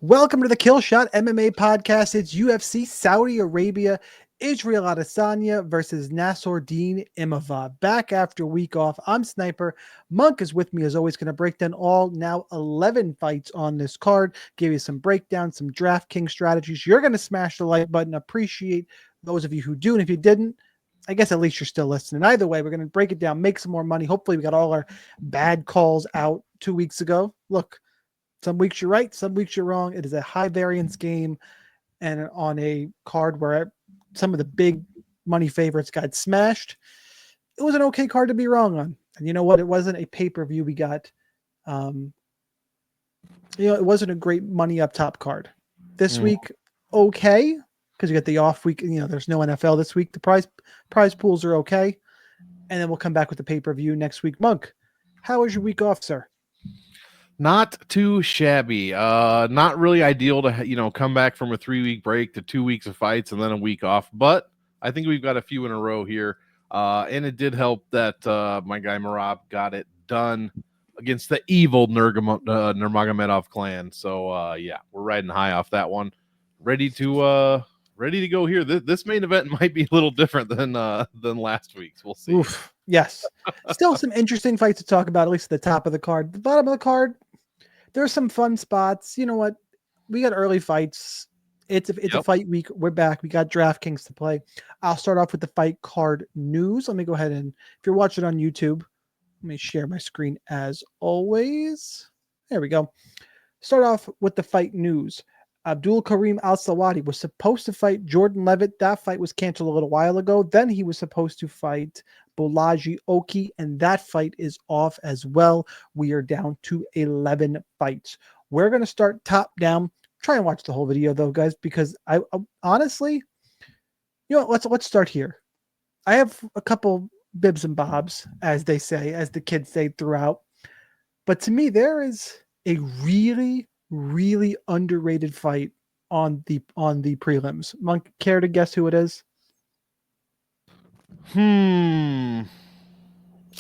Welcome to the Killshot MMA podcast. It's UFC Saudi Arabia, Israel Adesanya versus Nassourdine Imavov. Back after a week off, I'm Sniper. Monk is with me as always, going to break down all now 11 fights on this card, give you some breakdowns, some DraftKings strategies. You're going to smash the like button. Appreciate those of you who do. And if you didn't, I guess at least you're still listening. Either way, we're going to break it down, make some more money. Hopefully we got all our bad calls out 2 weeks ago. Look, some weeks you're right, some weeks you're wrong. It is a high variance game and on a card where some of the big money favorites got smashed. It was an okay card to be wrong on. And you know what? It wasn't a pay-per-view we got. It wasn't a great money up top card. This week, okay, because you got the off week. There's no NFL this week. The prize pools are okay. And then we'll come back with the pay-per-view next week. Monk, how was your week off, sir? Not too shabby. Not really ideal to, come back from a 3-week break to 2 weeks of fights and then a week off. But I think we've got a few in a row here. And it did help that my guy Marab got it done against the evil Nurmagomedov clan. So, yeah, we're riding high off that one. Ready to go here. This main event might be a little different than last week's. We'll see. Oof. Yes. Still some interesting fights to talk about, at least at the top of the card. The bottom of the card, there's some fun spots. You know what? We got early fights. It's a fight week. We're back. We got DraftKings to play. I'll start off with the fight card news. Let me go ahead and, if you're watching on YouTube, let me share my screen as always. There we go. Start off with the fight news. Abdul Karim Al-Sawadi was supposed to fight Jordan Levitt. That fight was canceled a little while ago. Then he was supposed to fight Bolaji Oki, and that fight is off as well. We are down to 11 fights. We're going to start top down. Try and watch the whole video though, guys, because I honestly, let's start here. I have a couple bibs and bobs, as they say, as the kids say throughout. But to me, there is a really underrated fight on the prelims. Monk, care to guess who it is? On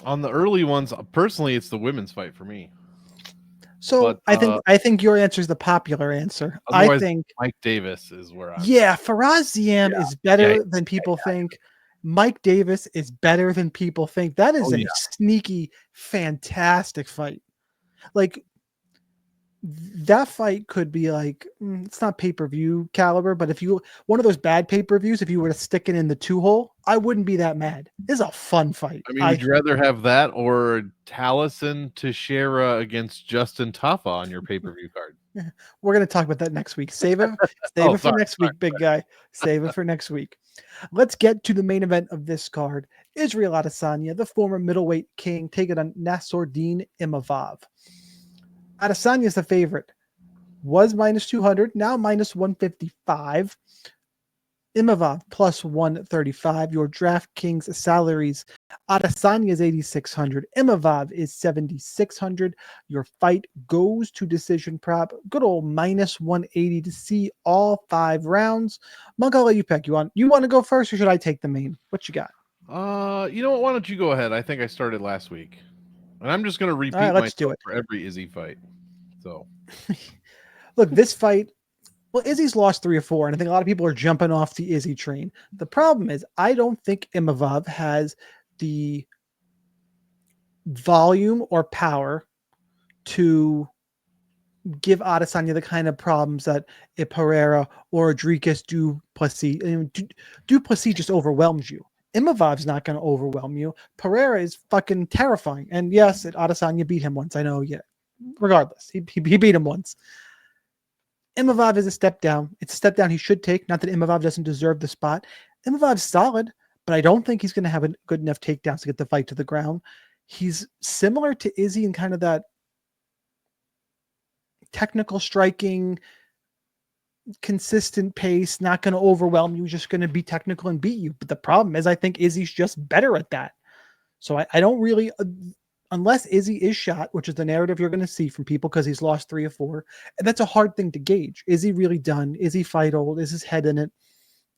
the early ones, personally, it's the women's fight for me. So but, I think your answer is the popular answer. I think Mike Davis is where I'm. Yeah, Faraz Ziam is better than people think. Mike Davis is better than people think. That is a sneaky, fantastic fight. Like, that fight could be like, it's not pay-per-view caliber, but one of those bad pay-per-views, if you were to stick it in the 2-hole, I wouldn't be that mad. This is a fun fight. I mean, would you rather have that or Taliesin Teixeira against Justin Tafa on your pay-per-view card? We're going to talk about that next week. Save it for next week, big guy. Save it for next week. Let's get to the main event of this card. Israel Adesanya, the former middleweight king, taking on Nassourdine Imavov. Adesanya is the favorite. Was minus 200, now minus 155. Imavov plus 135. Your DraftKings salaries. Adesanya is 8,600. Imavov is 7,600. Your fight goes to decision prop. Good old minus 180 to see all 5 rounds. Monk, I'll let you pick. You want to go first, or should I take the main? What you got? You know what? Why don't you go ahead? I think I started last week. And I'm just going to repeat myself for every Izzy fight. So, look, this fight, well, Izzy's lost 3 or 4, and I think a lot of people are jumping off the Izzy train. The problem is, I don't think Imavov has the volume or power to give Adesanya the kind of problems that a Pereira or a Dricus Duplessis. Duplessis just overwhelms you. Imavov's not going to overwhelm you. Pereira is fucking terrifying. And yes, Adesanya beat him once. I know, yeah. Regardless, he beat him once. Imavov is a step down. It's a step down he should take. Not that Imavov doesn't deserve the spot. Imavov's solid, but I don't think he's going to have a good enough takedowns to get the fight to the ground. He's similar to Izzy in kind of that technical striking, consistent pace, not going to overwhelm you, just going to be technical and beat you. But the problem is, I think Izzy's just better at that. So I don't really, unless Izzy is shot, which is the narrative you're going to see from people because he's lost 3 or 4. And that's a hard thing to gauge. Is he really done? Is he fight old? Is his head in it?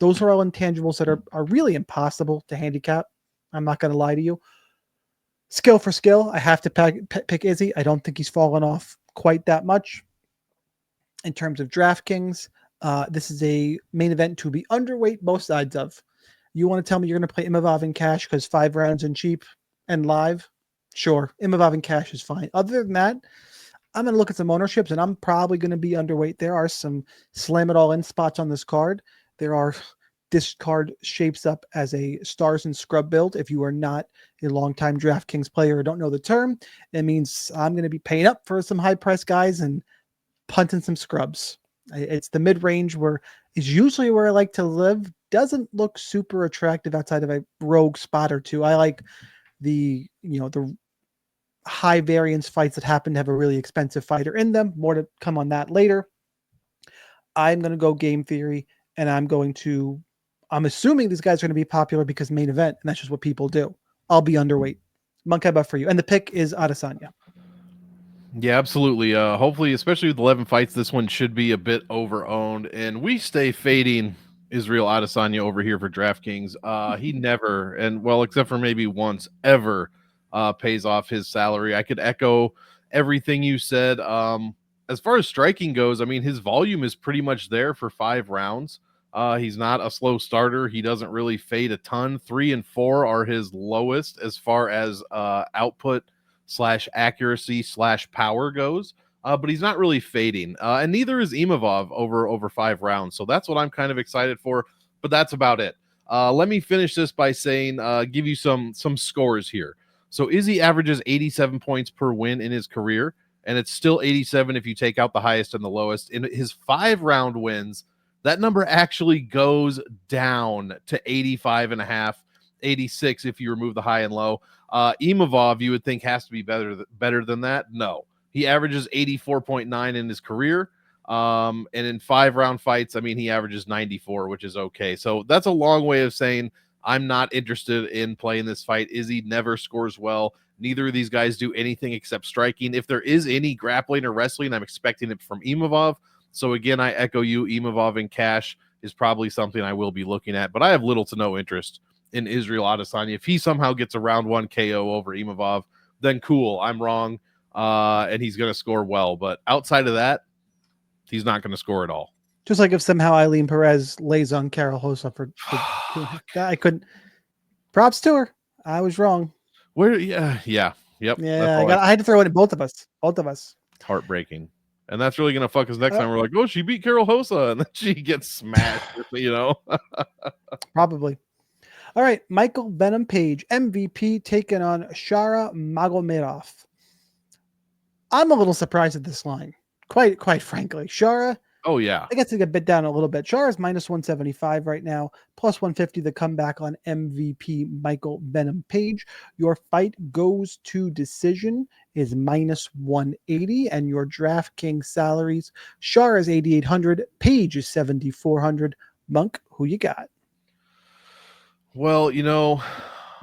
Those are all intangibles that are really impossible to handicap. I'm not going to lie to you. Skill for skill, I have to pick Izzy. I don't think he's fallen off quite that much. in terms of DraftKings. This is a main event to be underweight both sides of. You want to tell me you're going to play Imavov in cash because 5 rounds and cheap and live? Sure, Imavov in cash is fine. Other than that, I'm going to look at some ownerships, and I'm probably going to be underweight. There are some slam it all in spots on this card. This card shapes up as a stars and scrub build. If you are not a longtime DraftKings player or don't know the term, it means I'm going to be paying up for some high price guys and punting some scrubs. It's the mid range is usually where I like to live. Doesn't look super attractive outside of a rogue spot or two. I like the high variance fights that happen to have a really expensive fighter in them. More to come on that later. I'm going to go game theory, and I'm assuming these guys are going to be popular because main event, and that's just what people do. I'll be underweight. Monkey buff for you. And the pick is Adesanya. Yeah, absolutely. Hopefully, especially with 11 fights, this one should be a bit over-owned. And we stay fading Israel Adesanya over here for DraftKings. He never, except for maybe once, ever pays off his salary. I could echo everything you said. As far as striking goes, I mean, his volume is pretty much there for 5 rounds. He's not a slow starter. He doesn't really fade a ton. 3 and 4 are his lowest as far as output / accuracy / power goes. But he's not really fading. And neither is Imavov over 5 rounds. So that's what I'm kind of excited for. But that's about it. Let me finish this by saying, give you some scores here. So Izzy averages 87 points per win in his career. And it's still 87 if you take out the highest and the lowest. In his 5-round wins, that number actually goes down to 85.5, 86 if you remove the high and low. Imavov, you would think, has to be better than that. No. He averages 84.9 in his career. And in 5-round fights, I mean, he averages 94, which is okay. So that's a long way of saying I'm not interested in playing this fight. Izzy never scores well. Neither of these guys do anything except striking. If there is any grappling or wrestling, I'm expecting it from Imavov. So again, I echo you. Imavov in cash is probably something I will be looking at, but I have little to no interest in Israel Adesanya. If he somehow gets a round 1 KO over Imavov, then cool, I'm wrong, and he's going to score well. But outside of that, he's not going to score at all. Just like if somehow Eileen Perez lays on Carol Hosa for that, I couldn't. Props to her. I was wrong. Yep. Yeah, I had to throw it at both of us. It's heartbreaking. And that's really going to fuck us next time. We're like, oh, she beat Carol Hosa, and then she gets smashed, Probably. All right, Michael Venom Page, MVP, taking on Shara Magomedov. I'm a little surprised at this line, quite frankly. Shara, oh, yeah. I guess to get bit down a little bit. Shara's minus 175 right now, plus 150 the comeback on MVP Michael Venom Page. Your fight goes to decision is minus 180, and your DraftKings salaries, Shara is 8,800, Page is 7,400. Monk, who you got? Well,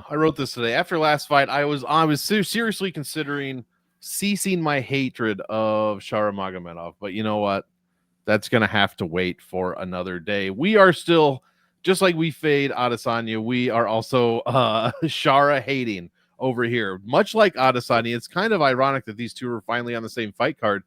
I wrote this today. After last fight, I was seriously considering ceasing my hatred of Shara Magomedov, but you know what? That's going to have to wait for another day. We are still, just like we fade Adesanya, we are also Shara hating over here. Much like Adesanya, it's kind of ironic that these two are finally on the same fight card.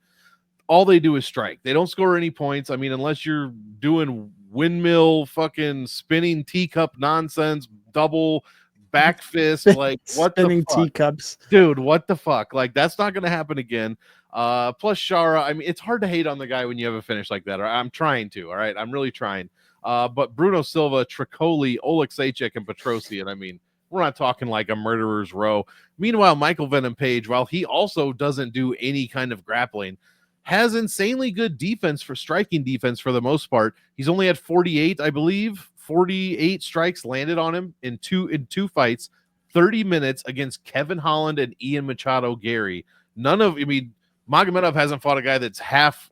All they do is strike. They don't score any points. I mean, unless you're doing windmill fucking spinning teacup nonsense, double back fist, like what spinning the fuck? Teacups. Dude, what the fuck? Like, that's not going to happen again. Plus Shara, I mean, it's hard to hate on the guy when you have a finish like that. I'm trying to, all right? I'm really trying. But Bruno Silva, Tricoli, Oleksiejczuk, and Petrosian, I mean, we're not talking like a murderer's row. Meanwhile, Michael Venom Page, while he also doesn't do any kind of grappling, has insanely good defense for striking defense for the most part. He's only had 48, I believe, 48 strikes landed on him in two fights, 30 minutes against Kevin Holland and Ian Machado Gary. Magomedov hasn't fought a guy that's half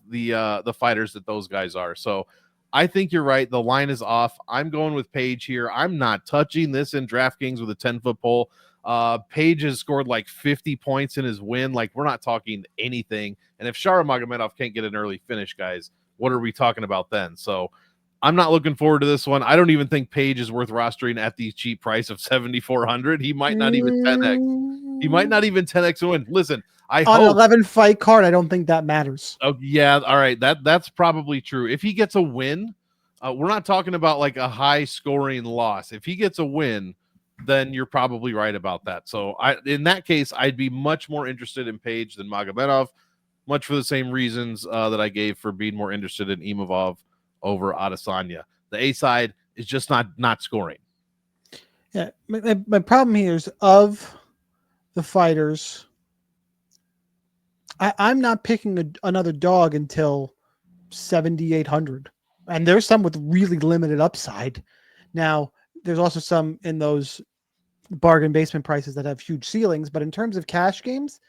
the fighters that those guys are. So I think you're right. The line is off. I'm going with Page here. I'm not touching this in DraftKings with a 10-foot pole. Page has scored like 50 points in his win. Like, we're not talking anything. And if Shara Magomedov can't get an early finish, guys, what are we talking about then? So I'm not looking forward to this one. I don't even think Page is worth rostering at the cheap price of 7,400. He might not even 10x. He might not even 10x win. Listen, On an 11 fight card, I don't think that matters. Oh yeah, all right. That's probably true. If he gets a win, we're not talking about like a high scoring loss. If he gets a win, then you're probably right about that. So in that case, I'd be much more interested in Page than Magomedov, much for the same reasons that I gave for being more interested in Imavov over Adesanya. The A side is just not scoring. Yeah, my problem here is of the fighters, I'm not picking another dog until 7,800, and there's some with really limited upside. Now, there's also some in those bargain basement prices that have huge ceilings, but in terms of cash games,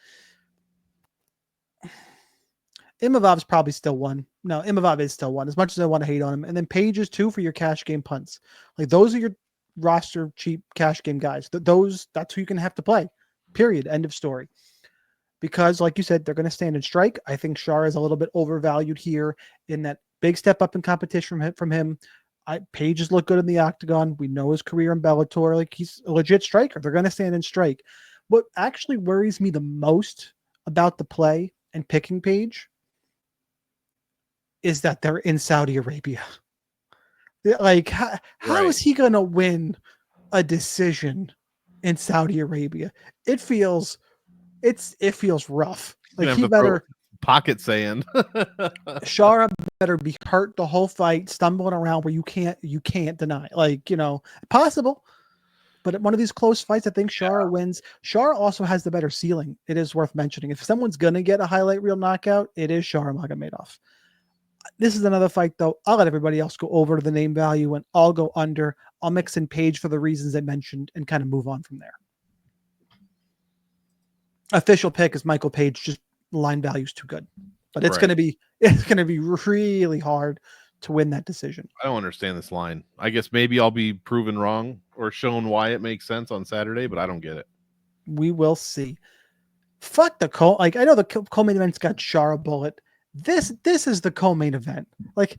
Imavov's probably still one. No, Imavov is still one, as much as I want to hate on him. And then Page is two for your cash game punts. Like, those are your roster cheap cash game guys. That's who you can have to play. Period. End of story. Because, like you said, they're going to stand and strike. I think Shar is a little bit overvalued here in that big step up in competition from him. Page has looked good in the octagon. We know his career in Bellator. Like, he's a legit striker. They're going to stand and strike. What actually worries me the most about the play and picking Page is that they're in Saudi Arabia. Like, how is he going to win a decision in Saudi Arabia? It feels rough. Like, he better pocket sand. Shara better be hurt the whole fight, stumbling around where you can't deny. Like, possible. But at one of these close fights, I think Shara wins. Shara also has the better ceiling. It is worth mentioning. If someone's gonna get a highlight reel knockout, it is Shara Magomedov. This is another fight, though. I'll let everybody else go over to the name value, and I'll go under. I'll mix in Page for the reasons I mentioned and kind of move on from there. Official pick is Michael Page. Just line value is too good, but it's going to be really hard to win that decision. I don't understand this line. I guess maybe I'll be proven wrong or shown why it makes sense on Saturday, but I don't get it. We will see. Fuck the I know the CoMain event's got Shara Bullet. This is the CoMain event. Like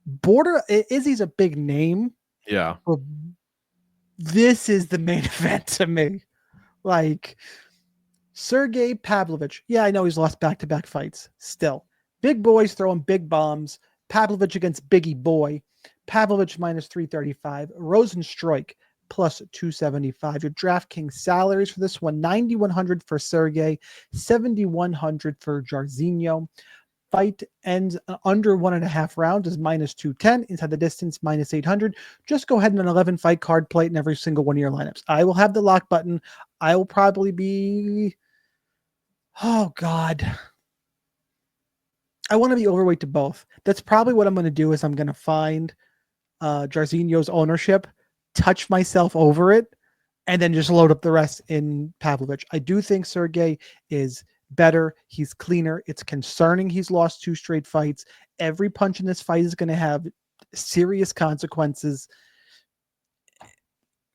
Border Izzy's a big name. Yeah. But this is the main event to me. Like, Sergey Pavlovich. Yeah, I know he's lost back-to-back fights. Still. Big boys throwing big bombs. Pavlovich against Biggie Boy. Pavlovich minus 335. Rosenstruik plus 275. Your DraftKings salaries for this one, 9,100 for Sergey, 7,100 for Jairzinho. Fight ends under 1.5 rounds is minus 210. Inside the distance, minus 800. Just go ahead and an 11 fight card plate in every single one of your lineups. I will have the lock button. I will probably be... Oh, God. I want to be overweight to both. That's probably what I'm going to do is I'm going to find Jairzinho's ownership, touch myself over it, and then just load up the rest in Pavlovich. I do think Sergey is better. He's cleaner. It's concerning he's lost 2 straight fights. Every punch in this fight is going to have serious consequences.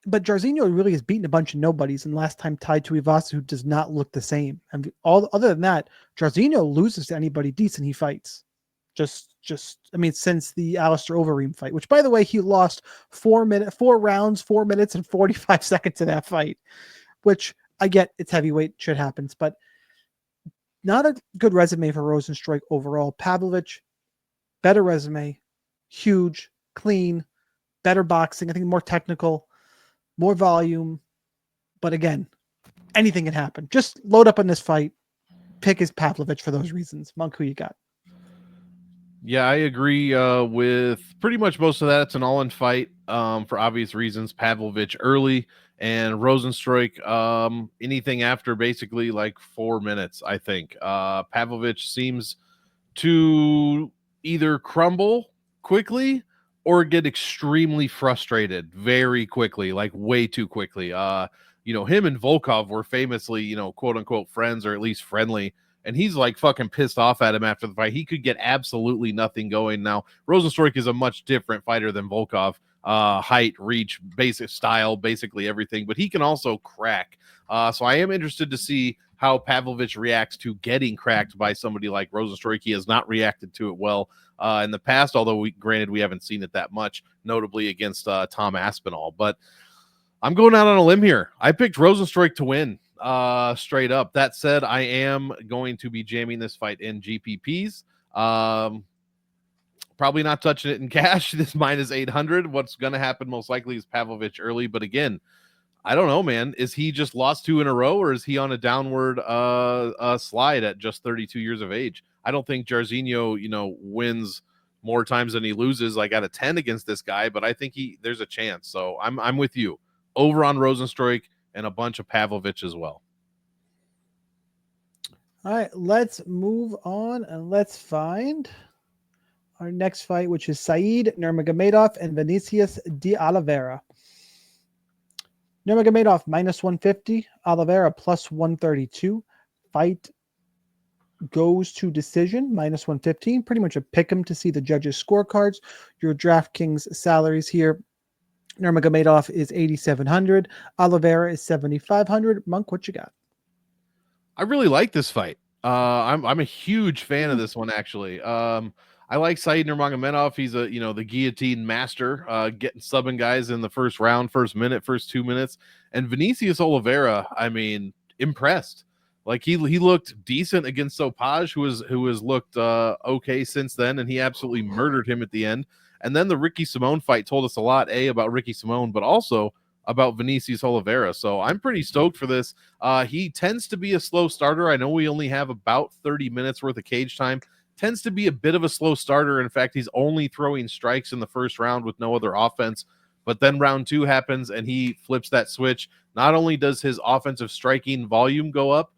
But Jairzinho really has beaten a bunch of nobodies, and last time tied to Ivasa, who does not look the same. And other than that, Jairzinho loses to anybody decent he fights. Since the Alistair Overeem fight, which, by the way, he lost 4 rounds, 4 minutes and 45 seconds in that fight, which I get, it's heavyweight, shit happens, but not a good resume for Rosenstruik overall. Pavlovich, better resume, huge, clean, better boxing. I think more technical, more volume. But again, anything can happen. Just load up on this fight. Pick is Pavlovich for those reasons. Monk, who you got? Yeah, I agree with pretty much most of that. It's an all-in fight for obvious reasons. Pavlovich early and Rosenstruik anything after basically like 4 minutes, I think. Pavlovich seems to either crumble quickly or get extremely frustrated very quickly, like way too quickly. Him and Volkov were famously, quote unquote friends, or at least friendly. And he's like fucking pissed off at him after the fight. He could get absolutely nothing going. Now, Rosenstruik is a much different fighter than Volkov. Height, reach, basic style, basically everything. But he can also crack. So I am interested to see how Pavlovich reacts to getting cracked by somebody like Rosenstruik. He has not reacted to it well in the past, although we haven't seen it that much, notably against Tom Aspinall. But I'm going out on a limb here. I picked Rosenstruik to win. straight up. That said, I am going to be jamming this fight in GPPs. Probably not touching it in cash. This minus 800. What's going to happen most likely is Pavlovich early. But again, I don't know, man. Is he just lost 2 in a row, or is he on a downward slide at just 32 years of age? I don't think Jairzinho, wins more times than he loses. I got a 10 against this guy, but I think there's a chance. So I'm with you. Over on Rosenstruik and a bunch of Pavlovich as well. All right, let's move on and let's find our next fight, which is Said Nurmagomedov and Vinicius de Oliveira. Nurmagomedov minus 150, Oliveira plus 132. Fight goes to decision, minus 115. Pretty much a pick 'em to see the judges' scorecards. Your DraftKings salaries here. Nurmagomedov is 8,700. Oliveira is 7,500. Monk, what you got? I really like this fight. I'm a huge fan of this one, actually. I like Said Nurmagomedov. He's the guillotine master, subbing guys in the first round, first minute, first 2 minutes. And Vinicius Oliveira, I mean, impressed. Like he looked decent against Sopaj, who has looked okay since then, and he absolutely murdered him at the end. And then the Ricky Simone fight told us a lot, about Ricky Simone, but also about Vinicius Oliveira. So I'm pretty stoked for this. He tends to be a slow starter. I know we only have about 30 minutes worth of cage time. Tends to be a bit of a slow starter. In fact, he's only throwing strikes in the first round with no other offense. But then round 2 happens and he flips that switch. Not only does his offensive striking volume go up,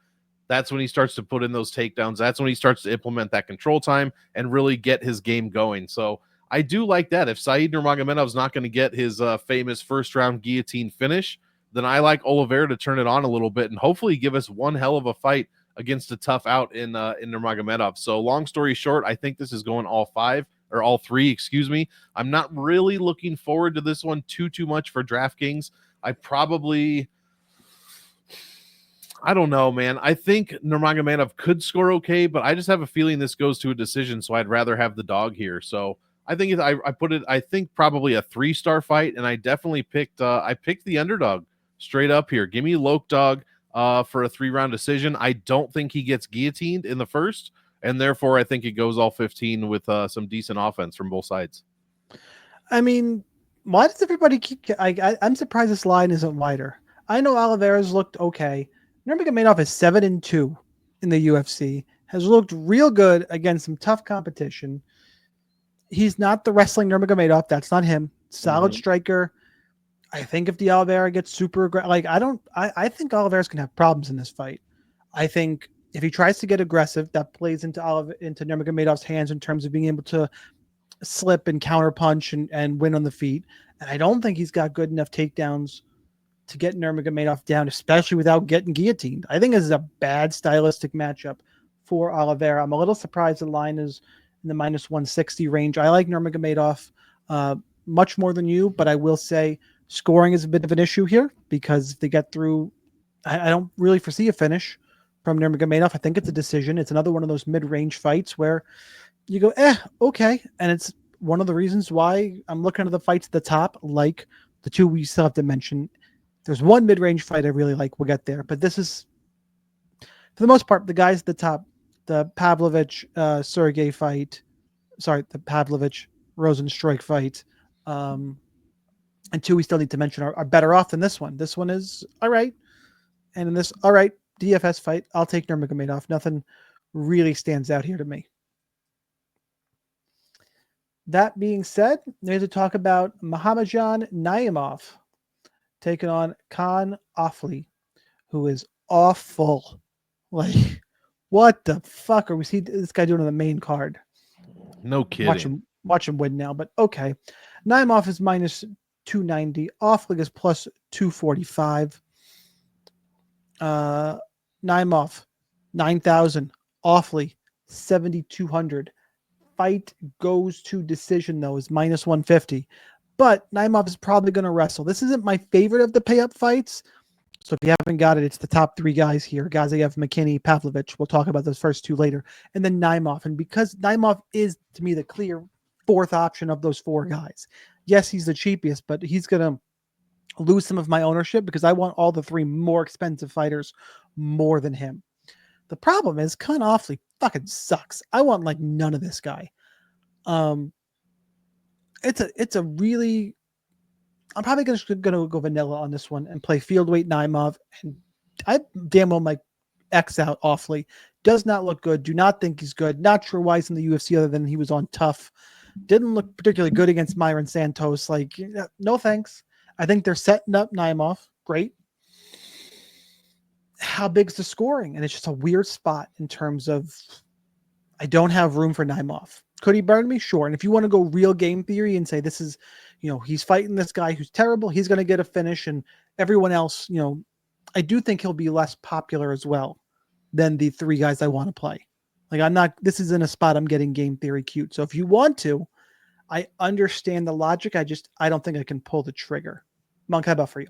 that's when he starts to put in those takedowns. That's when he starts to implement that control time and really get his game going. So I do like that. If Said Nurmagomedov is not going to get his famous first-round guillotine finish, then I like Oliveira to turn it on a little bit and hopefully give us one hell of a fight against a tough out in Nurmagomedov. So long story short, I think this is going all 3, excuse me. I'm not really looking forward to this one too much for DraftKings. I don't know, man. I think Nurmagomedov could score okay, but I just have a feeling this goes to a decision, so I'd rather have the dog here. So I think I think probably a 3-star fight, and I definitely picked the underdog straight up here. Give me Loke Dog for a 3-round decision. I don't think he gets guillotined in the first, and therefore I think it goes all 15 with some decent offense from both sides. I mean, why does everybody keep? I'm surprised this line isn't wider. I know Oliveira's looked okay. Nurmagomedov is 7-2 in the UFC. Has looked real good against some tough competition. He's not the wrestling Nurmagomedov. That's not him. Solid striker. I think if the Oliveira gets super aggressive, I think Oliveira's gonna have problems in this fight. I think if he tries to get aggressive, that plays into Nurmagomedov's hands in terms of being able to slip and counter punch and win on the feet. And I don't think he's got good enough takedowns to get Nurmagomedov down, especially without getting guillotined. I think this is a bad stylistic matchup for Oliveira. I'm a little surprised the line is in the minus 160 range. I like Nurmagomedov much more than you, but I will say scoring is a bit of an issue here because if they get through, I don't really foresee a finish from Nurmagomedov. I think it's a decision. It's another one of those mid-range fights where you go, okay. And it's one of the reasons why I'm looking at the fights at the top, like the 2 we still have to mention. There's one mid-range fight I really like. We'll get there. But this is, for the most part, the guys at the top, the Pavlovich-Sergey fight, the Pavlovich-Rosenstruik fight, and 2 we still need to mention are better off than this one. This one is all right. And in this all right DFS fight, I'll take Nurmagomedov. Nothing really stands out here to me. That being said, we need to talk about Muhammadjan Naimov taking on Khan Offley, who is awful. Like, what the fuck are we seeing this guy doing on the main card? No kidding. Watch him win now, but okay. Naimov is minus 290. Offley is plus 245. Naimov, 9,000. Offley, 7,200. Fight goes to decision, though, is minus 150. But Naimov is probably going to wrestle. This isn't my favorite of the pay-up fights. So if you haven't got it, it's the top 3 guys here. Gazayev, McKinney, Pavlovich. We'll talk about those first 2 later. And then Naimov. And because Naimov is, to me, the clear 4th option of those 4 guys. Yes, he's the cheapest, but he's going to lose some of my ownership because I want all the 3 more expensive fighters more than him. The problem is Khan awfully fucking sucks. I want like none of this guy. It's a really, I'm probably gonna go vanilla on this one and play Fieldweight Naimov, and I damn well might X out awfully. Does not look good. Do not think he's good. Not sure why he's in the UFC other than he was on Tough. Didn't look particularly good against Myron Santos. Like, no thanks. I think they're setting up Naimov. Great. How big's the scoring? And it's just a weird spot in terms of I don't have room for Naimov. Could he burn me? Sure. And if you want to go real game theory and say this is, he's fighting this guy who's terrible, he's going to get a finish, and everyone else, I do think he'll be less popular as well than the 3 guys I want to play. Like, this isn't a spot I'm getting game theory cute. So if you want to, I understand the logic. I don't think I can pull the trigger. Monk, how about for you?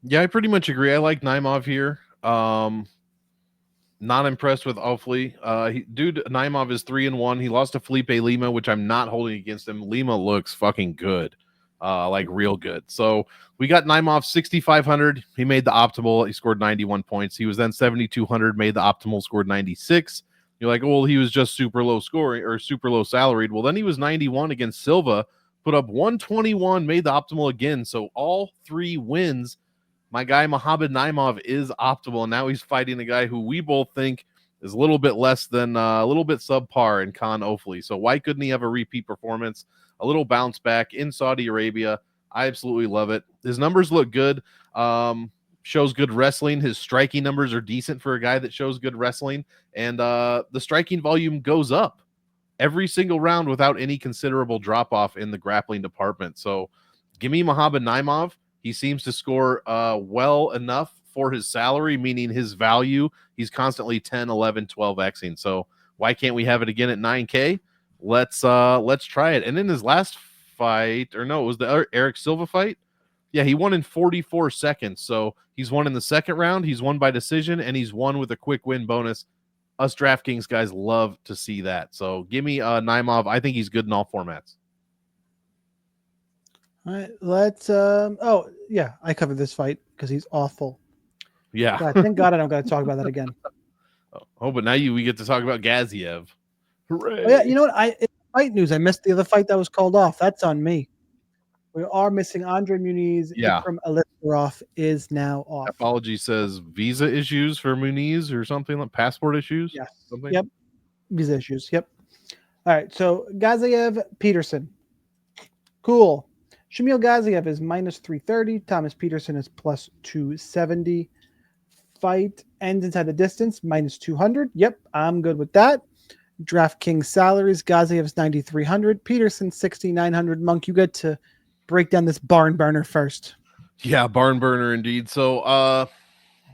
Yeah, I pretty much agree. I like Naimov here. Not impressed with Ofli. Naimov is 3-1. He lost to Felipe Lima, which I'm not holding against him. Lima looks fucking good. Like real good. So we got Naimov 6,500. He made the optimal. He scored 91 points. He was then 7,200, made the optimal, scored 96. You're like, well, he was just super low scoring or super low salaried. Well, then he was 91 against Silva, put up 121, made the optimal again. So all 3 wins. My guy Mohamed Naimov is optimal, and now he's fighting a guy who we both think is a little bit less than a little bit subpar in Khan Ofli. So why couldn't he have a repeat performance? A little bounce back in Saudi Arabia. I absolutely love it. His numbers look good. Shows good wrestling. His striking numbers are decent for a guy that shows good wrestling. And the striking volume goes up every single round without any considerable drop-off in the grappling department. So give me Mohamed Naimov. He seems to score well enough for his salary, meaning his value. He's constantly 10, 11, 12xing. So why can't we have it again at 9K? Let's try it. And in his last fight, or no, it was the Eric Silva fight. Yeah, he won in 44 seconds. So he's won in the second round. He's won by decision, and he's won with a quick win bonus. Us DraftKings guys love to see that. So give me Naimov. I think he's good in all formats. All right, let's. Oh yeah, I covered this fight because he's awful. Yeah. God, thank God I don't got to talk about that again. Oh, but now we get to talk about Gaziev. Hooray! Oh, yeah, you know what? In fight news, I missed the other fight that was called off. That's on me. We are missing Andre Muniz. Yeah. Ikram Aliskerov is now off. Apology says visa issues for Muniz or something like passport issues. Yes. Something? Yep. Visa issues. Yep. All right. So Gaziev, Peterson. Cool. Shamil Gaziev is minus 330. Thomas Peterson is plus 270. Fight ends inside the distance, minus 200. Yep, I'm good with that. DraftKings salaries, Gaziev's 9,300. Peterson 6,900. Monk, you get to break down this barn burner first. Yeah, barn burner indeed. So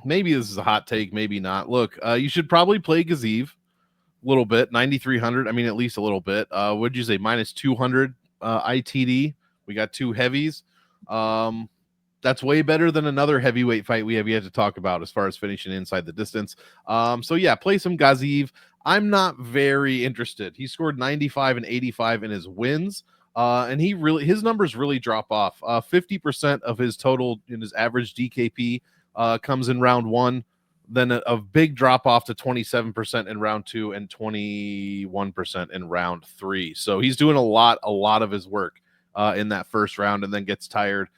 maybe this is a hot take, maybe not. Look, you should probably play Gaziev a little bit, 9,300. I mean, at least a little bit. What'd you say? Minus 200 ITD. We got 2 heavies. That's way better than another heavyweight fight we have yet to talk about as far as finishing inside the distance. So yeah, play some Gaziev. I'm not very interested. He scored 95 and 85 in his wins. And his numbers really drop off. 50% of his total in his average DKP comes in round 1. Then a big drop off to 27% in round 2 and 21% in round 3. So he's doing a lot of his work in that first round and then gets tired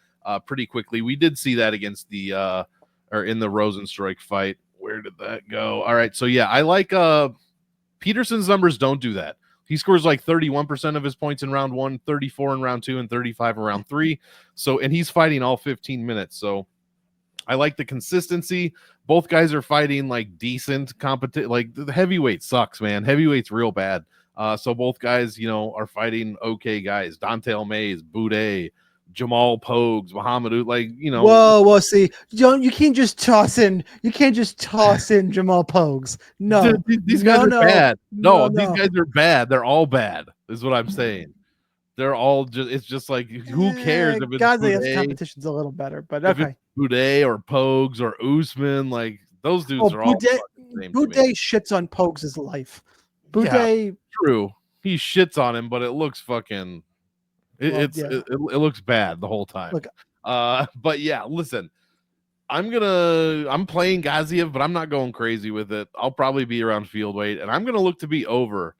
pretty quickly. We did see that against in the Rosenstruik fight. Where did that go? All right. So yeah, I like Peterson's numbers don't do that. He scores like 31% of his points in round 1, 34 in round 2, and 35 in round 3. So, and he's fighting all 15 minutes. So I like the consistency. Both guys are fighting like decent competition. Like the heavyweight sucks, man. Heavyweight's real bad. So both guys, are fighting okay guys. Dante Almays, Boudet, Jamal Pogues, Muhammadu, Whoa, see, you can't just toss in Jamal Pogues. No. Dude, these guys are bad. No, these guys are bad. They're all bad, is what I'm saying. They're all just, it's just like, who cares if it's Gaziev's competition's a little better, but okay. Boudet or Pogues or Usman, like those dudes are all Boudet shits on Pogues' life. Boudet, true. He shits on him, but it looks It looks bad the whole time. Look, but yeah, listen, I'm playing Gaziev, but I'm not going crazy with it. I'll probably be around field weight, and I'm gonna look to be over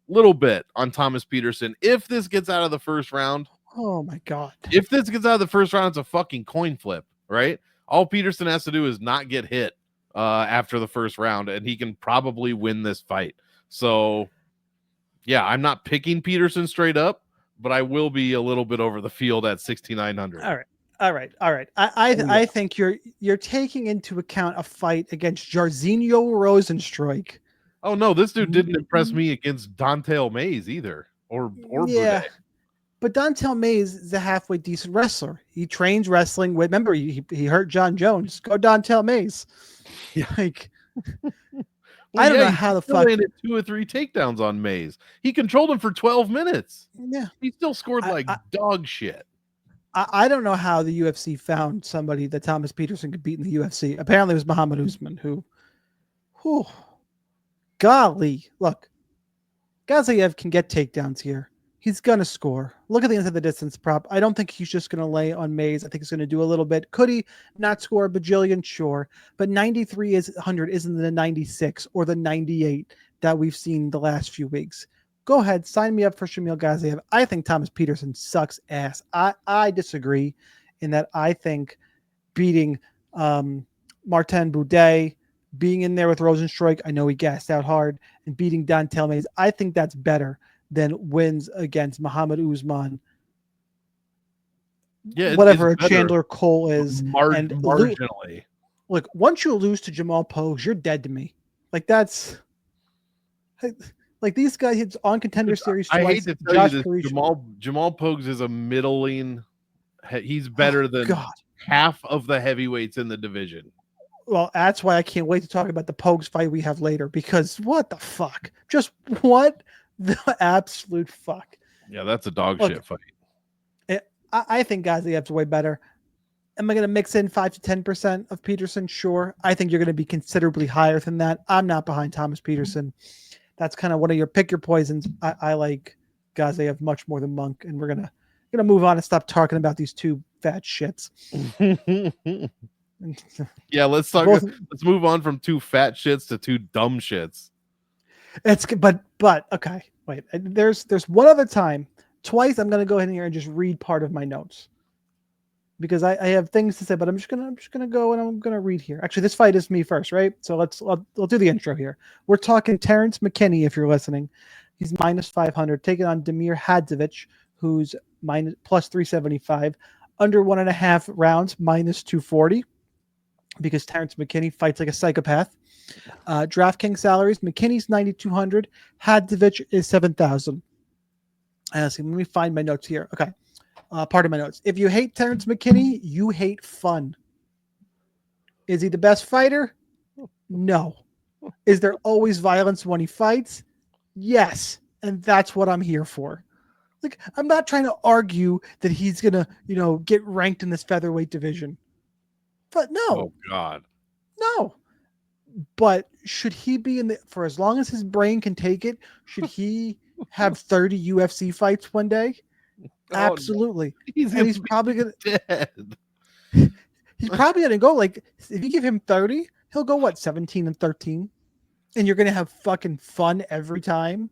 a little bit on Thomas Peterson if this gets out of the first round. oh my God. If this gets out of the first round, it's a fucking coin flip, right? All Peterson has to do is not get hit after the first round, and he can probably win this fight. So, yeah, I'm not picking Peterson straight up, but I will be a little bit over the field at 6,900. All right. I think you're taking into account a fight against Jairzinho Rosenstruik. Oh no, this dude didn't impress me against Dontel Mays either, or Boudet. But Dontel Mays is a halfway decent wrestler. He trains wrestling with. Remember, he hurt John Jones. Go Dontel Mays. Yeah. Like, I don't know how the fuck landed 2 or 3 takedowns on Mays. He controlled him for 12 minutes. Yeah, he still scored dog shit. I don't know how the UFC found somebody that Thomas Peterson could beat in the UFC. Apparently, it was Muhammad Usman who golly, look, Gaziev can get takedowns here. He's going to score. Look at the end of the distance prop. I don't think he's just going to lay on Mays. I think he's going to do a little bit. Could he not score a bajillion? Sure. But 100 isn't the 96 or the 98 that we've seen the last few weeks. Go ahead. Sign me up for Shamil Gaziev. I think Thomas Peterson sucks ass. I disagree in that I think beating Martin Boudet, being in there with Rosenstruik, I know he gassed out hard, and beating Dontel Mays, I think that's better than wins against Muhammad Usman. Yeah, whatever Chandler Cole is. Marginally. Look, once you lose to Jamal Pogues, you're dead to me. Like, that's like these guys hits on Contender Series twice. I hate to tell you this, Jamal Pogues is a middling. He's better than half of the heavyweights in the division. Well, that's why I can't wait to talk about the Pogues fight we have later, because what the fuck? Just what the absolute fuck? Yeah, that's a dog shit fight. I think Gaziev's way better. Am I going to mix in 5 to 10% of Peterson? Sure. I think you're going to be considerably higher than that. I'm not behind Thomas Peterson. That's kind of one of your pick your poisons. I like Gaziev much more than Monk, and we're gonna move on and stop talking about these two fat shits. Yeah, let's move on from 2 fat shits to 2 dumb shits. It's but okay. Wait, there's one other time. Twice I'm gonna go ahead here and just read part of my notes, because I have things to say, but I'm just gonna go and I'm gonna read here. Actually, this fight is me first, right? So I'll do the intro here. We're talking Terrence McKinney, if you're listening. He's -500, taking on Damir Hadzovic, who's plus 375, under 1.5 rounds, -240, because Terrence McKinney fights like a psychopath. DraftKings salaries: McKinney's 9,200, Hadzovic is 7,000. Let me find my notes here. Okay. Part of my notes. If you hate Terrence McKinney, you hate fun. Is he the best fighter? No. Is there always violence when he fights? Yes. And that's what I'm here for. Like, I'm not trying to argue that he's going to, get ranked in this featherweight division. But no. Oh, God. No. But should he be for as long as his brain can take it, should he have 30 UFC fights one day? Absolutely. No. He's probably gonna dead. He's probably gonna go, like, if you give him 30, he'll go 17-13, and you're gonna have fucking fun every time.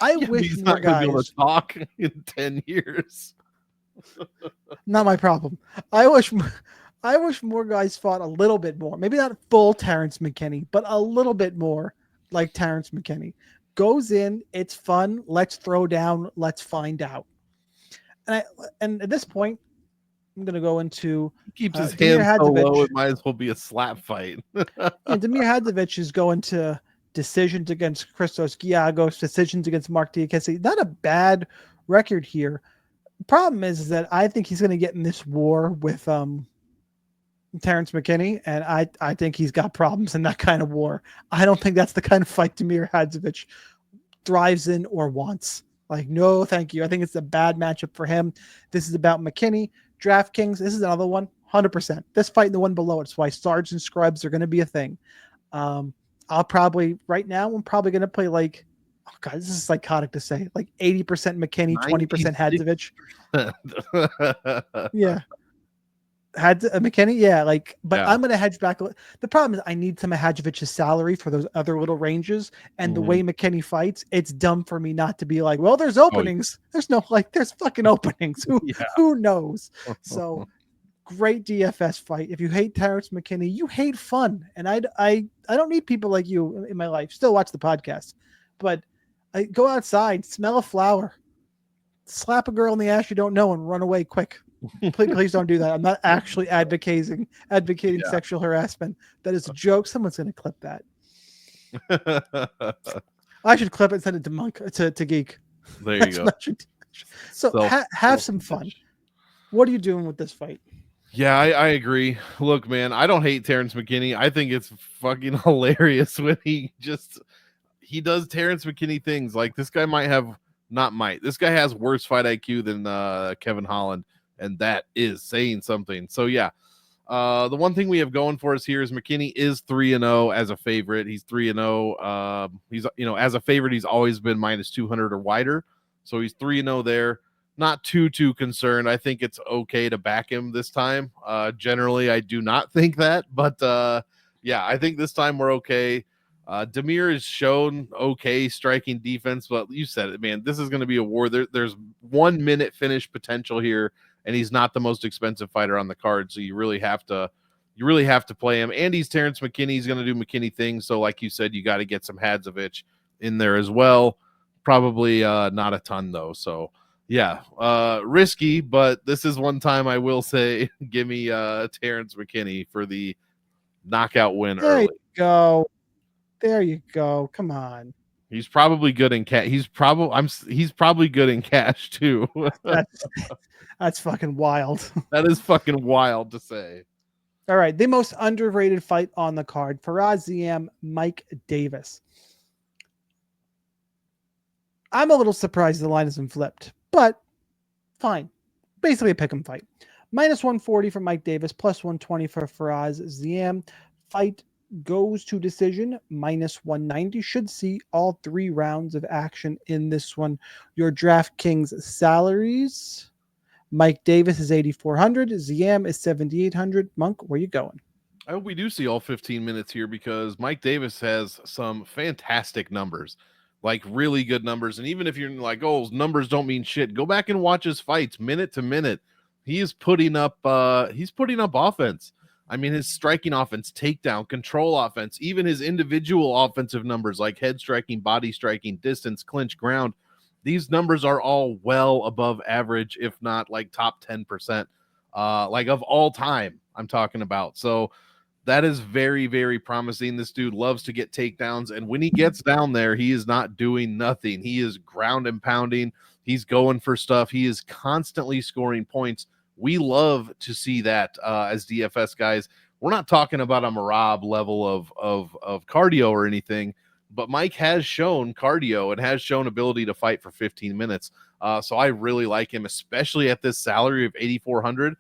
I wish he's more not gonna guys be able to talk in 10 years. Not my problem. I wish more guys fought a little bit more. Maybe not full Terrence McKinney, but a little bit more like Terrence McKinney. Goes in, it's fun. Let's throw down. Let's find out. And at this point, I'm going to go into keeps his hands so low. It might as well be a slap fight. Damir Hadzovic is going to decisions against Christos Giagos, decisions against Mark Diakese. Not a bad record here. The problem is that I think he's going to get in this war with Terrence McKinney, and I think he's got problems in that kind of war. I don't think that's the kind of fight Damir Hadzovic thrives in or wants. Like, no, thank you. I think it's a bad matchup for him. This is about McKinney. DraftKings, this is another one, 100%. This fight and the one below, it's why Sarge and Scrubs are going to be a thing. I'm probably going to play like Oh God, this is psychotic to say. Like 80% McKenna, 20% Hadzovic. Yeah. Had McKenna, yeah, like, but Yeah. I'm gonna hedge back. The problem is I need some of Hadjovic's salary for those other little ranges, and the way McKenna fights, it's dumb for me not to be like, well, there's openings. There's no there's fucking openings. Who knows? So great DFS fight. If you hate Terrence McKenna, you hate fun, and I don't need people like you in my life. Still watch the podcast, but I go outside, smell a flower, slap a girl in the ass you don't know, and run away quick. Please don't do that. I'm not actually advocating sexual harassment. That is a joke. Someone's going to clip that. I should clip it and send it to Monk to Geek. There you go. So have some fun. What are you doing with this fight? Yeah, I agree. Look, man, I don't hate Terrence McKenna. I think it's fucking hilarious when he does Terrence McKenna things. Like this guy this guy has worse fight IQ than Kevin Holland. And that is saying something. So yeah, the one thing we have going for us here is McKenna is 3-0 as a favorite. He's 3-0. He's as a favorite, he's always been -200 or wider. So he's 3-0 there. Not too concerned. I think it's okay to back him this time. Generally, I do not think that, but yeah, I think this time we're okay. Demir has shown okay striking defense, but you said it, man. This is going to be a war. There's 1 minute finish potential here. And he's not the most expensive fighter on the card, so you really have to play him. And he's Terrence McKenna. He's going to do McKenna things. So, like you said, you got to get some Hadzovic in there as well. Probably not a ton though. So, yeah, risky. But this is one time I will say, give me Terrence McKenna for the knockout win early. There you go. Come on. He's probably good in cash. He's probably good in cash too. That's fucking wild. That is fucking wild to say. All right, the most underrated fight on the card: Faraz Ziam, Mike Davis. I'm a little surprised the line isn't flipped, but fine. Basically a pick'em fight. -140 for Mike Davis, +120 for Faraz Ziam. Fight goes to decision, -190. Should see all 3 rounds of action in this one. Your DraftKings salaries: Mike Davis is 8,400. Ziam is 7,800. Monk, where you going? I hope we do see all 15 minutes here because Mike Davis has some fantastic numbers, like really good numbers. And even if you're like, oh, numbers don't mean shit, go back and watch his fights minute to minute. He is putting up offense. I mean, his striking offense, takedown, control offense, even his individual offensive numbers like head striking, body striking, distance, clinch, ground. These numbers are all well above average, if not like top 10%, like of all time I'm talking about. So that is very, very promising. This dude loves to get takedowns. And when he gets down there, he is not doing nothing. He is ground and pounding. He's going for stuff. He is constantly scoring points. We love to see that as DFS guys. We're not talking about a Marab level of cardio or anything. But Mike has shown cardio and has shown ability to fight for 15 minutes. So I really like him, especially at this salary of 8,400.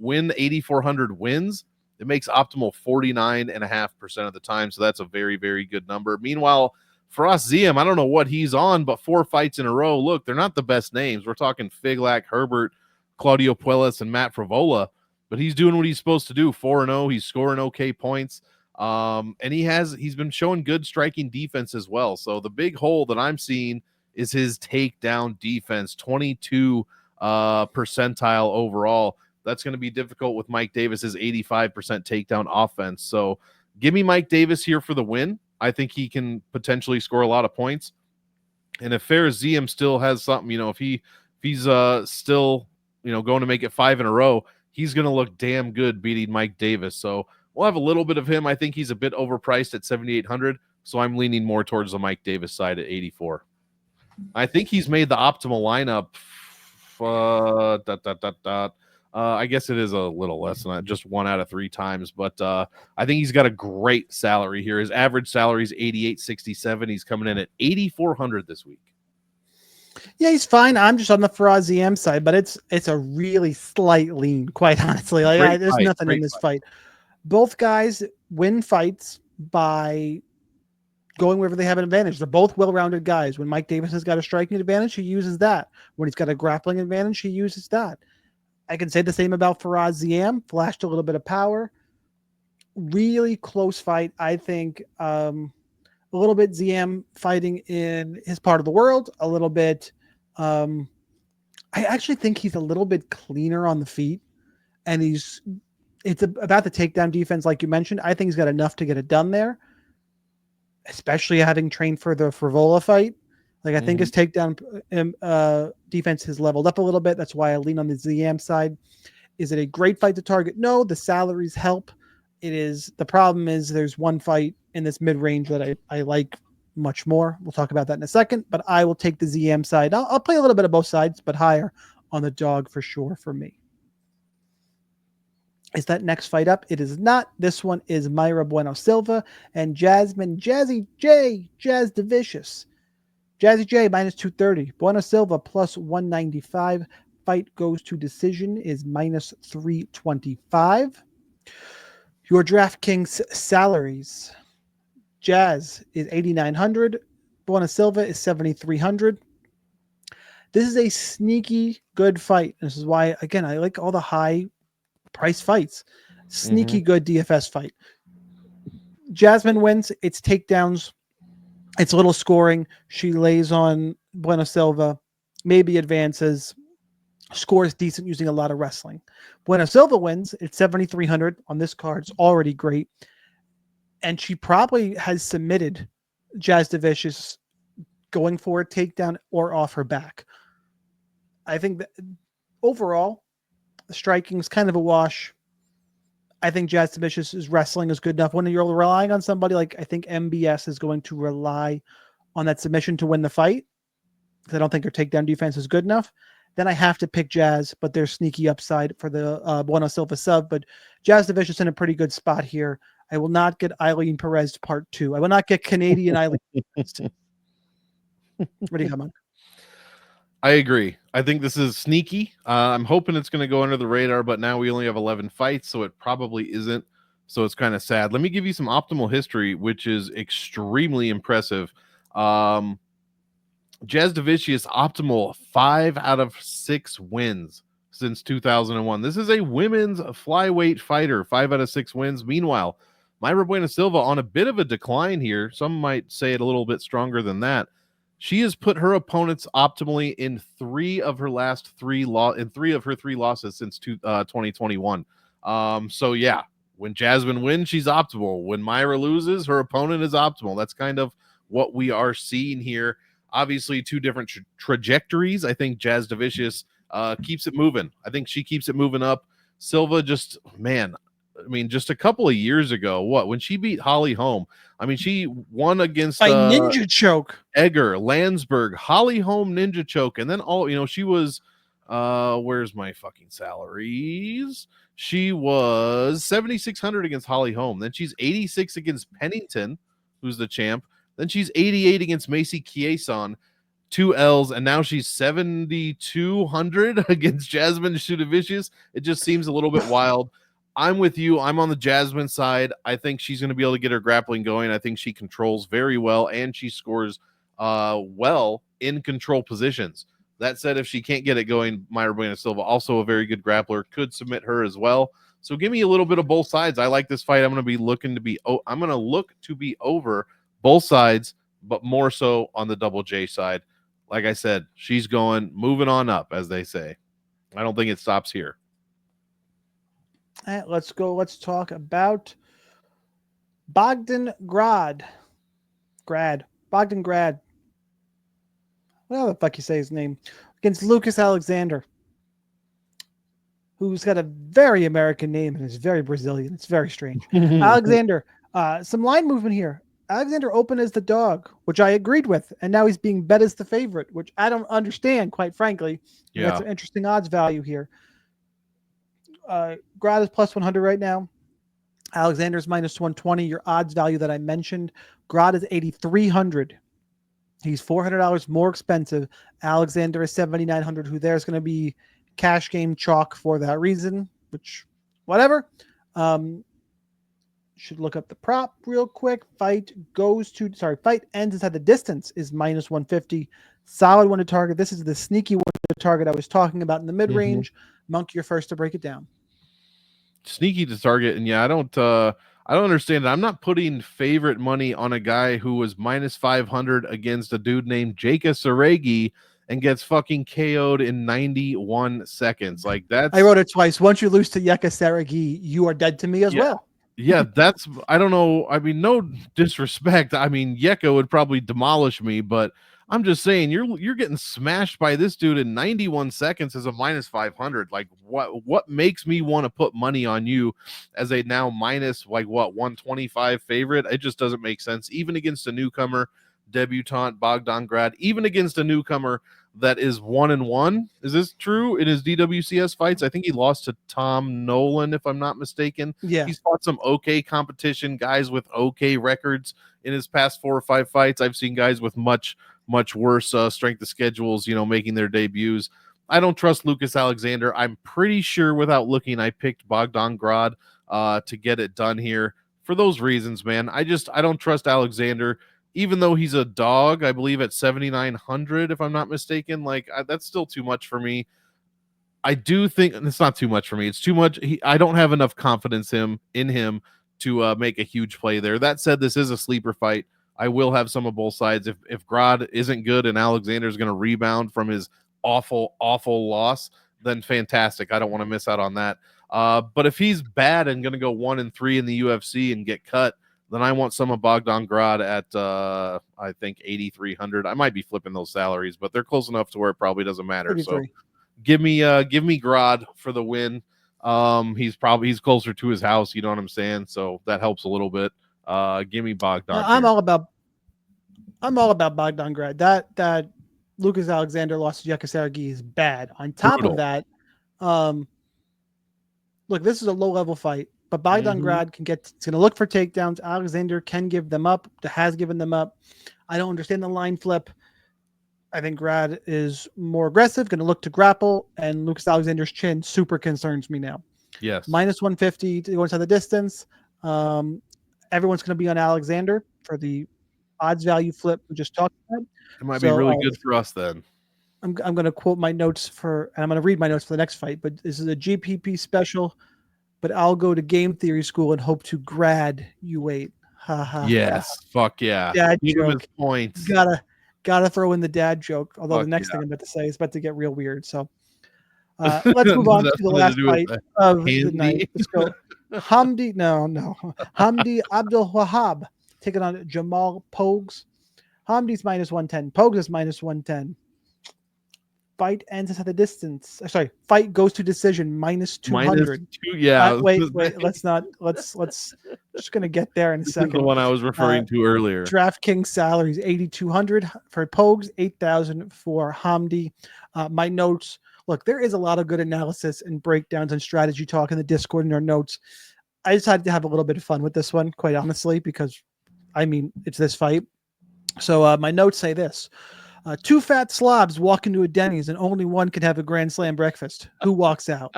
When 8,400 wins, it makes optimal 49.5% of the time. So that's a very, very good number. Meanwhile, for us, Ziam, I don't know what he's on, but 4 fights in a row. Look, they're not the best names. We're talking Figlak, Herbert, Claudio Puelles, and Matt Frivola. But he's doing what he's supposed to do. 4-0. He's scoring okay points. And he's been showing good striking defense as well. So the big hole that I'm seeing is his takedown defense, 22 percentile overall. That's going to be difficult with Mike Davis's 85% takedown offense. So give me Mike Davis here for the win. I think he can potentially score a lot of points. And if Faraz Ziam still has something, if he's still going to make it 5 in a row, he's going to look damn good beating Mike Davis. So we'll have a little bit of him. I think he's a bit overpriced at 7,800, so I'm leaning more towards the Mike Davis side at 84. I think he's made the optimal lineup. I guess it is a little less than that, just 1 out of 3 times. But I think he's got a great salary here. His average salary is 8,867. He's coming in at 8,400 this week. Yeah, he's fine. I'm just on the Faraz Ziam side, but it's a really slight lean, quite honestly. There's nothing in this fight. Both guys win fights by going wherever they have an advantage. They're both well-rounded guys. When Mike Davis has got a striking advantage, he uses that. When he's got a grappling advantage, he uses that. I can say the same about Faraz Ziam. Flashed a little bit of power. Really close fight. I think a little bit Ziam fighting in his part of the world. A little bit. I actually think he's a little bit cleaner on the feet. And it's about the takedown defense, like you mentioned. I think he's got enough to get it done there, especially having trained for the Frivola fight. Like, I think his takedown defense has leveled up a little bit. That's why I lean on the Ziam side. Is it a great fight to target? No, the salaries help. The problem is there's one fight in this mid-range that I like much more. We'll talk about that in a second, but I will take the ZM side. I'll play a little bit of both sides, but higher on the dog for sure for me. Is that next fight up? It is not. This one is Mayra Bueno Silva and Jasmine Jazzy J. Jazz Devicious. Jazzy J minus 230. Bueno Silva plus 195. Fight goes to decision is minus 325. Your DraftKings salaries. Jazz is 8,900. Bueno Silva is 7,300. This is a sneaky good fight. This is why, again, I like all the high price fights. Sneaky good DFS fight. Jasmine wins. It's takedowns. It's a little scoring. She lays on Bueno Silva, maybe advances, scores decent using a lot of wrestling. Bueno Silva wins. It's 7,300 on this card. It's already great. And she probably has submitted Jazz Devicious going for a takedown or off her back. I think that overall, the striking is kind of a wash. I think Jazz Devicious' wrestling is good enough. When you're relying on somebody like, I think MBS is going to rely on that submission to win the fight, because I don't think her takedown defense is good enough, then I have to pick Jazz, but there's sneaky upside for the Bueno Silva sub. But Jazz Devicious in a pretty good spot here. I will not get Eileen Perez part 2. I will not get Canadian Eileen Perez. What do you come on? I agree. I think this is sneaky. I'm hoping it's going to go under the radar, but now we only have 11 fights, so it probably isn't. So it's kind of sad. Let me give you some optimal history, which is extremely impressive. Jazz Devicious optimal 5 out of 6 wins since 2001. This is a women's flyweight fighter, 5 out of 6 wins. Meanwhile, Mayra Bueno Silva on a bit of a decline here. Some might say it a little bit stronger than that. She has put her opponents optimally in 3 of her three losses since 2021. So yeah, when Jasmine wins, she's optimal. When Mayra loses, her opponent is optimal. That's kind of what we are seeing here. Obviously, 2 different trajectories. I think Jazz Devicious keeps it moving. I think she keeps it moving up. Silva just a couple of years ago, when she beat Holly Holm, she won against by ninja choke. Egger, Landsberg, Holly Holm ninja choke, and then she was where's my fucking salaries? She was 7,600 against Holly Holm. Then she's 86 against Pennington, who's the champ. Then she's 88 against Macy Chiasson, 2 L's, and now she's 7,200 against Jasmine Devicious. It just seems a little bit wild. I'm with you. I'm on the Jasmine side. I think she's going to be able to get her grappling going. I think she controls very well, and she scores well in control positions. That said, if she can't get it going, Mayra Bueno Silva, also a very good grappler, could submit her as well. So give me a little bit of both sides. I like this fight. I'm going to look to be over both sides, but more so on the Double J side. Like I said, she's moving on up, as they say. I don't think it stops here. All right, let's go. Let's talk about Bogdan Grod. Bogdan Grad. What the fuck you say his name? Against Lucas Alexander, who's got a very American name and is very Brazilian. It's very strange. Alexander, some line movement here. Alexander opened as the dog, which I agreed with, and now he's being bet as the favorite, which I don't understand, quite frankly. Yeah. That's an interesting odds value here. Grad is plus 100 right now. Alexander's minus 120. Your odds value that I mentioned. Grad is 8,300. He's $400 more expensive. Alexander is 7,900, who there's going to be cash game chalk for that reason, which whatever. should look up the prop real quick. Fight ends inside the distance is minus 150. Solid one to target. This is the sneaky one to target I was talking about in the mid-range. Monk, you're first to break it down. Sneaky to target, and yeah, I don't understand it. I'm not putting favorite money on a guy who was minus 500 against a dude named Jaka Saragi and gets fucking KO'd in 91 seconds. Like, that's... I wrote it twice. Once you lose to Jaka Saragi, you are dead to me as well. Yeah, that's... I don't know. I mean, no disrespect. I mean, Jaka would probably demolish me, but I'm just saying, you're getting smashed by this dude in 91 seconds as a minus 500. Like, what makes me want to put money on you as a now minus, like, what, 125 favorite? It just doesn't make sense. Even against a newcomer, debutant Bogdan Grod, even against a newcomer that is 1-1. Is this true? In his DWCS fights, I think he lost to Tom Nolan, if I'm not mistaken. Yeah, he's fought some okay competition, guys with okay records in his past 4 or 5 fights. I've seen guys with much worse strength of schedules, making their debuts. I don't trust Lucas Alexander. I'm pretty sure without looking, I picked Bogdan Grod to get it done here for those reasons, man. I don't trust Alexander, even though he's a dog, I believe at 7,900, if I'm not mistaken. Like, that's still too much for me. I do think it's not too much for me. It's too much. I don't have enough confidence in him to make a huge play there. That said, this is a sleeper fight. I will have some of both sides. If Grod isn't good and Alexander is going to rebound from his awful loss, then fantastic. I don't want to miss out on that. But if he's bad and going to go 1-3 in the UFC and get cut, then I want some of Bogdan Grod at I think 8,300. I might be flipping those salaries, but they're close enough to where it probably doesn't matter. 33. So give me Grod for the win. He's closer to his house, you know what I'm saying? So that helps a little bit. Give me Bogdan. I'm all about Bogdan Grod. That Lucas Alexander lost to Jaka Saragi is bad. On top of that, look, this is a low-level fight, but Bogdan Grod it's going to look for takedowns. Alexander can give them up, has given them up. I don't understand the line flip. I think Grod is more aggressive, going to look to grapple, and Lucas Alexander's chin super concerns me now. Yes. Minus 150 to go inside the distance. Everyone's going to be on Alexander for the odds value flip we just talked about. It might be really good for us then. I'm going to quote my notes and I'm going to read my notes for the next fight, but this is a GPP special, but I'll go to game theory school and hope to grad U8. Yes. Fuck yeah. Dad Give him joke. his points. Gotta throw in the dad joke. Although the next thing I'm about to say is about to get real weird. So let's move on to the last fight of the night. Let's go. Hamdi Abdul Wahab taking on Jamal Pogues. Hamdi's minus 110. Pogues is minus 110. Fight ends at the distance. Sorry, fight goes to decision minus 200. Yeah. Wait. Let's just gonna get there in a second. This is the one I was referring to earlier. DraftKings salaries 8,200 for Pogues, 8,000 for Hamdi. My notes. Look, there is a lot of good analysis and breakdowns and strategy talk in the Discord in our notes. I decided to have a little bit of fun with this one, quite honestly, because, I mean, it's this fight. So my notes say this. 2 fat slobs walk into a Denny's and only one can have a Grand Slam breakfast. Who walks out?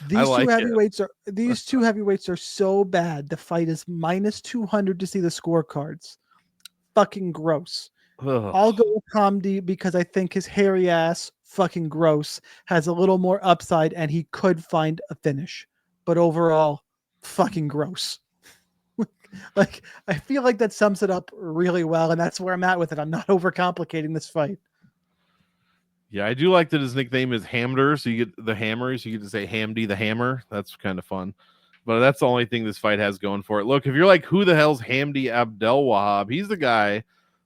These two heavyweights are so bad. The fight is minus 200 to see the scorecards. Fucking gross. Ugh. I'll go with Hamdi because I think his hairy ass, fucking gross, has a little more upside and he could find a finish. But overall, fucking gross. Like, I feel like that sums it up really well, and that's where I'm at with it. I'm not overcomplicating this fight. Yeah, I do like that his nickname is Hamder, so you get the hammer, so you get to say Hamdi the Hammer. That's kind of fun. But that's the only thing this fight has going for it. Look, if you're like, who the hell's Hamdi Abdel Wahab? He's the guy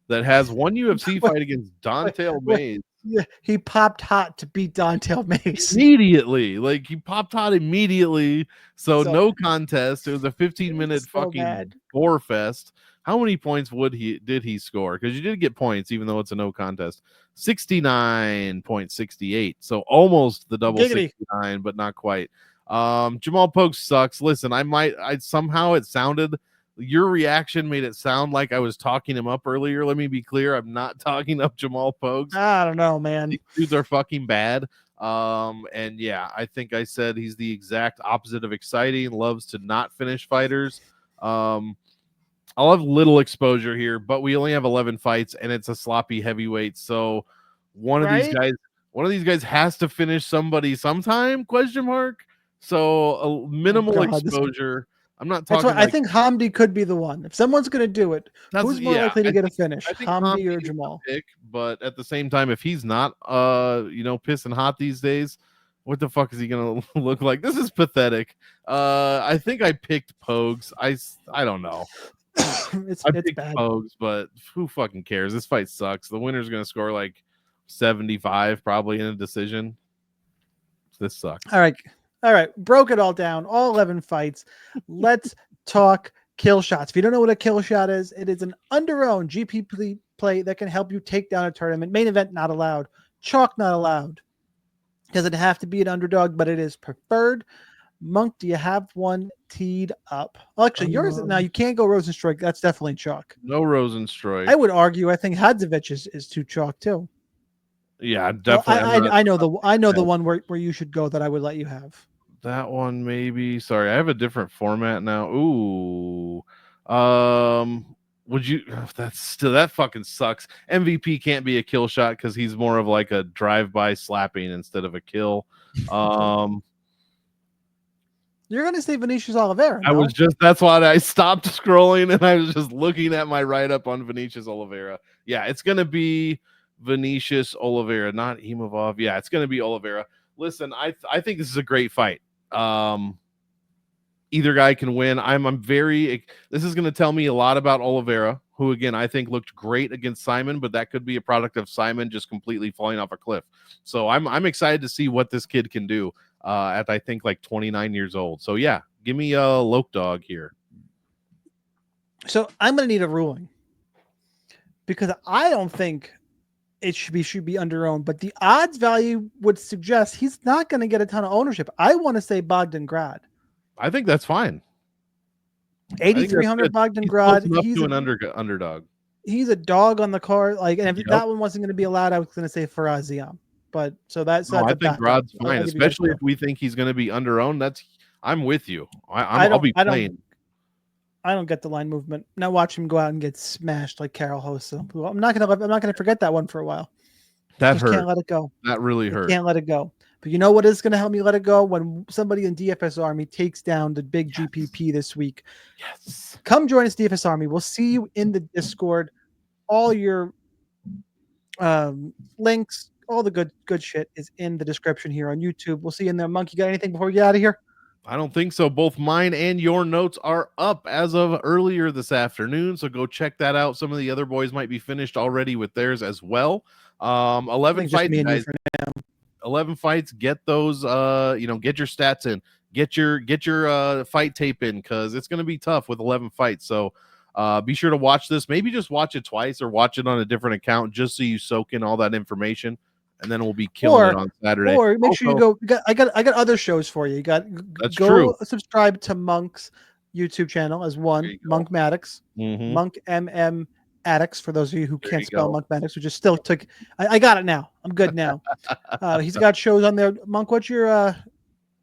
that has one UFC fight against Don'Tale Mayes. Yeah, he popped hot to beat Don'Tale Mayes immediately. Like, he popped hot immediately. So no contest. It was a 15-minute fucking gore fest. How many points did he score? Because you did get points, even though it's a no contest. 69.68. So almost the double 69, but not quite. Jamal Pogues sucks. Listen, somehow it sounded. Your reaction made it sound like I was talking him up earlier. Let me be clear. I'm not talking up Jamal Pogues. I don't know, man. These dudes are fucking bad. And yeah, I think I said he's the exact opposite of exciting, loves to not finish fighters. I'll have little exposure here, but we only have 11 fights and it's a sloppy heavyweight. So one of these guys has to finish somebody sometime, question mark. So a minimal exposure. I'm not talking. That's why I think Hamdi could be the one. If someone's going to do it, who's more likely to get a finish, Hamdi or Jamal? But at the same time, if he's not, pissing hot these days, what the fuck is he going to look like? This is pathetic. I think I picked Pogues. I don't know. It's bad. Pogues, but who fucking cares? This fight sucks. The winner's going to score like 75, probably in a decision. This sucks. All right. Broke it all down. All 11 fights. Let's talk kill shots. If you don't know what a kill shot is, it is an under-owned GP play that can help you take down a tournament. Main event not allowed. Chalk not allowed. Doesn't have to be an underdog, but it is preferred. Monk, do you have one teed up? Well, actually, yours now. You can't go Rosenstrike. That's definitely chalk. No Rosenstrike. I would argue. I think Hadzovic is too chalk too. Yeah, definitely. Well, I know the one where you should go that I would let you have. That one maybe. Sorry, I have a different format now. Ooh. Would you? That fucking sucks. MVP can't be a kill shot because he's more of like a drive-by slapping instead of a kill. You're going to say Vinicius Oliveira. No? That's why I stopped scrolling and I was just looking at my write-up on Vinicius Oliveira. Yeah, it's going to be Vinicius Oliveira, not Imavov. Yeah, it's going to be Oliveira. Listen, I think this is a great fight. Either guy can win. This is going to tell me a lot about Oliveira, who again, I think looked great against Simon, but that could be a product of Simon just completely falling off a cliff. So I'm excited to see what this kid can do. At I think like 29 years old. So yeah, give me a Loke dog here. So I'm going to need a ruling because I don't think it should be under-owned, but the odds value would suggest he's not going to get a ton of ownership. I want to say Bogdan Grod. I think that's fine. 8,300 Bogdan Grod. He's an underdog. He's a dog on the card. If that one wasn't going to be allowed, I was going to say Faraz Ziam. But so that's I think Grod's fine, especially if we think he's going to be under-owned. I'm with you. I'll be playing. I don't get the line movement. Now watch him go out and get smashed like Carol Hossa. I'm not gonna forget that one for a while. That hurt. Can't let it go. That really hurt. Can't let it go. But you know what is going to help me let it go? When somebody in DFS Army takes down the big GPP this week. Yes. Come join us, DFS Army. We'll see you in the Discord. All your links, all the good shit is in the description here on YouTube. We'll see you in there. Monk, you got anything before we get out of here? I don't think so. Both mine and your notes are up as of earlier this afternoon, so go check that out. Some of the other boys might be finished already with theirs as well. 11 fights, guys. 11 fights. Get those. Get your stats in. Get your fight tape in because it's going to be tough with 11 fights. So be sure to watch this. Maybe just watch it twice or watch it on a different account just so you soak in all that information. And then we'll be killing it on Saturday. Or make sure you go. I got other shows for you. You got go subscribe to Monk's YouTube channel as one Monk Maddox, Monk MM Addicts for those of you who can't spell Monk Maddox, which is still took. I got it now. I'm good now. He's got shows on there. Monk, what's your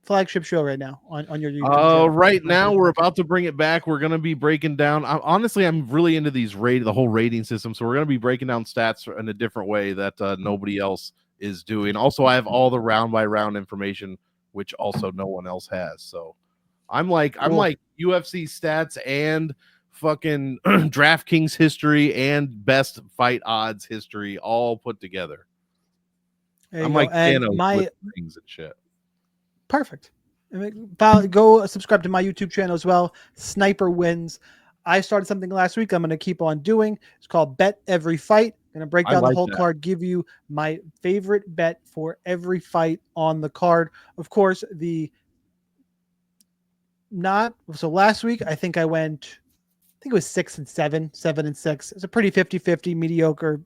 flagship show right now on your YouTube channel? Right now we're about to bring it back. We're going to be breaking down. I'm really into these the whole rating system, so we're going to be breaking down stats in a different way that nobody else is doing. Also, I have all the round by round information, which also no one else has. So I'm like UFC stats and fucking DraftKings history and best fight odds history all put together. I'm like Thanos things and shit. Perfect. Go subscribe to my YouTube channel as well. Sniperwins. I started something last week I'm going to keep on doing. It's called Bet Every Fight. I'm going to break down the whole card, give you my favorite bet for every fight on the card. Of course, last week, I think it was 6 and 7, 7 and 6. It's a pretty 50-50 mediocre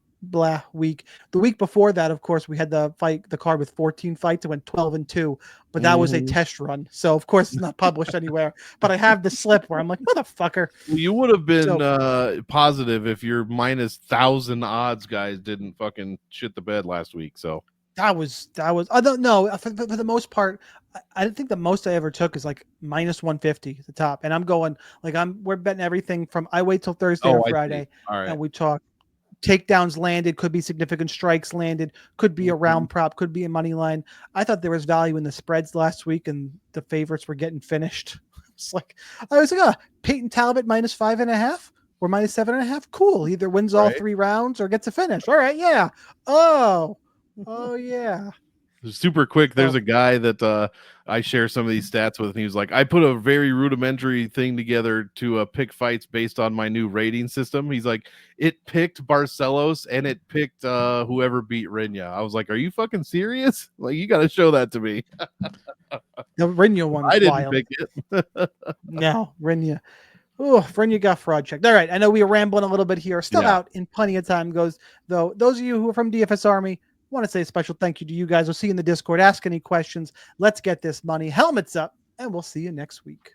week. The week before that, of course, we had the card with 14 fights. It went 12 and 2, but that was a test run. So of course it's not published anywhere, but I have the slip where I'm like, motherfucker. You would have been positive if your minus 1,000 odds guys didn't fucking shit the bed last week. So That was. I don't know. For the most part, I think the most I ever took is like minus 150 at the top, and I'm going like we're betting everything from I wait till Thursday or I see. Friday, All right. and we talk takedowns landed, could be significant strikes landed, could be a round prop, could be a money line. I thought there was value in the spreads last week, and the favorites were getting finished. It's like I was like, Peyton Talbot minus 5.5 or minus 7.5. Cool. Either wins all 3 rounds or gets a finish. All right, yeah. Oh yeah. Super quick. There's a guy that I share some of these stats with, and he was like, I put a very rudimentary thing together to pick fights based on my new rating system. He's like, it picked Barcelos and it picked whoever beat Rinya. I was like, are you fucking serious? Like, you got to show that to me. The Rinya one. I didn't wild. pick it. No, Rinya. Oh, Rinya got fraud checked. All right. I know we are rambling a little bit here. Still out in plenty of time goes, though. Those of you who are from DFS Army, want to say a special thank you to you guys. We'll see you in the Discord. Ask any questions. Let's get this money. Helmets up, and we'll see you next week.